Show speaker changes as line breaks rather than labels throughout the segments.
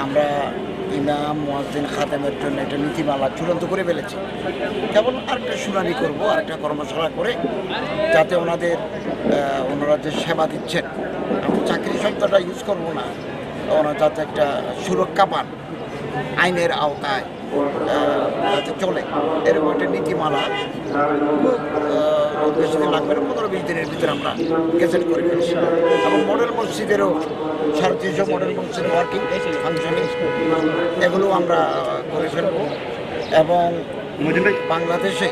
আমরা ইমাম মুয়াজ্জিন খাদেমের জন্য একটা নীতিমালা চূড়ান্ত করে ফেলেছি। কেবল আরেকটা শুনানি করব, আরেকটা কর্মশালা করে, যাতে ওনারা যে সেবা দিচ্ছেন, আমি চাকরি শব্দটা ইউজ করবো না, ওনারা যাতে একটা সুরক্ষা পান, আইনের আওতায় যাতে চলে, এরকম একটা নীতিমালা খুব বেশি দিন লাগবে না, 15-20 দিনের ভিতরে আমরা গেজেট করে ফেলছি। এবং মডেল মসজিদেরও 350 মডেল মসজিদ ওয়ার্কিং ফাংশনিং এগুলো আমরা করে ফেলব। এবং বাংলাদেশে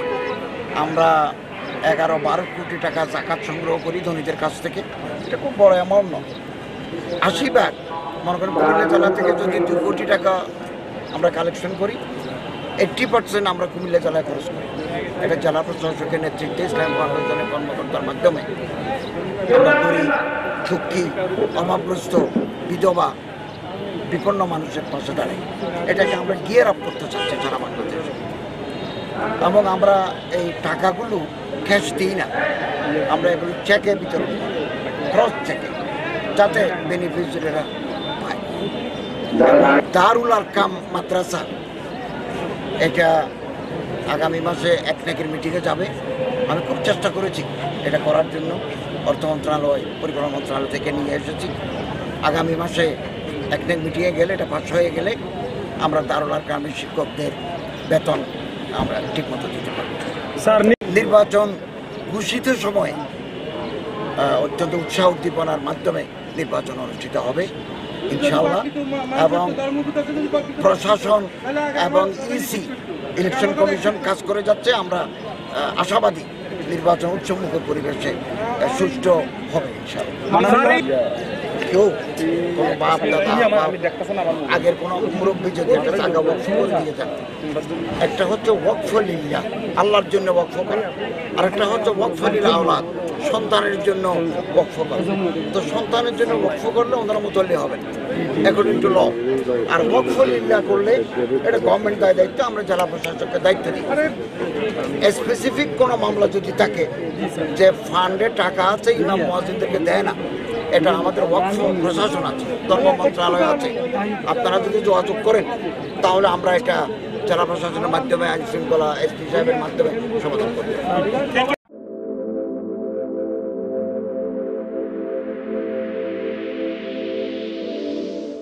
আমরা 11-12 কোটি টাকা জাকাত সংগ্রহ করি ধনীদের কাছ থেকে। এটা খুব বড় অ্যামাউন্ট নয়। 80 ভাগ মনে করেন কুমিল্লা জেলা থেকে যদি 2 কোটি টাকা আমরা কালেকশন করি, 80% আমরা কুমিল্লা জেলায় খরচ করি। এটা জেলা প্রশাসকের নেতৃত্বে ইসলাম ফাউন্ডেশনের কর্মকর্তার মাধ্যমে আমরা গরিব, দুঃখী, অভাবগ্রস্ত, বিধবা, বিপন্ন মানুষের পাশে দাঁড়াই। এটাকে আমরা গিয়ার আপ করতে চাচ্ছি সারা বাংলাদেশে। এবং আমরা এই টাকাগুলো ক্যাশ দিই না, আমরা এগুলো চেকে বিতরণ করি, ক্রস চেকে, যাতে বেনিফিশিয়ারিরা পায়। দারুল আরকাম মাদ্রাসা এটা আগামী মাসে একনেকের মিটিংয়ে যাবে। আমি খুব চেষ্টা করেছি এটা করার জন্য, অর্থ মন্ত্রণালয়, পরিকল্পনা মন্ত্রণালয় থেকে নিয়ে এসেছি। আগামী মাসে একনেক মিটিংয়ে গেলে, এটা পাস হয়ে গেলে আমরা দারুল আরকামের শিক্ষকদের বেতন আমরা ঠিকমতো দিতে পারব।
স্যার,
নির্বাচন ঘোষিত সময়ে অত্যন্ত উৎসাহ উদ্দীপনার মাধ্যমে নির্বাচন অনুষ্ঠিত হবে ইনশাআল্লাহ। এবং প্রশাসন এবং ইসি ইলেকশন কমিশন কাজ করে যাচ্ছে। আমরা আশাবাদী নির্বাচন উৎসবমুখর পরিবেশে সুষ্ঠু হবে ইনশাআল্লাহ। কেউ কোনো বাপ দাদা আগের কোনো মুরব্বী যদি একটা জায়গা ওয়াকফ করে দিয়ে যান, একটা হচ্ছে ওয়াকফ লিল্লাহ, আল্লাহর জন্য ওয়াকফ করা, আর একটা হচ্ছে ওয়াকফ লিল আওলাদ, সন্তানের জন্য ওয়াকফ করা। তো সন্তানের জন্য ওয়াকফ করলে ওনারা মুতল্লি হবেন অ্যাকর্ডিং টু ল। আর ওয়াকফ লিল্লাহ করলে এটা গভর্নমেন্ট দায়িত্ব, আমরা জেলা প্রশাসকের দায়িত্ব দিই। স্পেসিফিক কোনো মামলা যদি থাকে যে ফান্ডে টাকা আছে ইমাম মুয়াজ্জিনদেরকে দেয় না, এটা আমাদের ওয়াকফ প্রশাসন আছে, ধর্ম মন্ত্রণালয় আছে। আপনারা যদি যোগাযোগ করেন তাহলে আমরা এটা জেলা প্রশাসনের মাধ্যমে, আইন শৃঙ্খলা এসপি সাহেবের মাধ্যমে সমাধান করতে পারি।